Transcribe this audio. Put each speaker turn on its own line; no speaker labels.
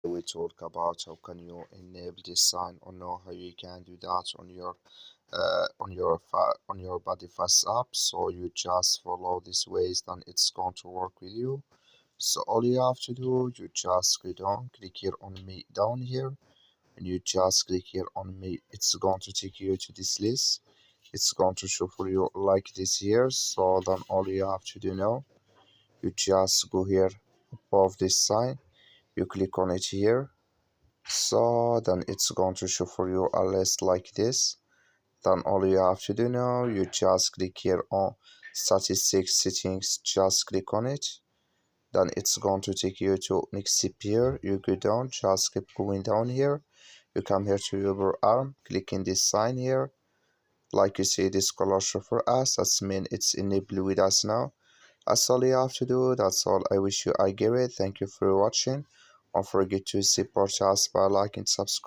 we talk about how can you enable this sign or know how you can do that on your BodyFast app. So you just follow these ways, then it's going to work with you. So all you have to do, you just click here on me down here, and you just click here on me. It's going to take you to this list. It's going to show for you like this here. So then all you have to do now, you just go here above this sign, you click on it here. So then it's going to show for you a list like this. Then all you have to do now, you just click here on statistics settings, just click on it. Then it's going to take you to next here. You go down, just keep going down here. You come here to your arm, click in this sign here. Like you see, this color show for us, that's mean it's enabled with us now. That's all you have to do. That's all. I wish you I get it. Thank you for watching. Don't forget to support us by liking, subscribe.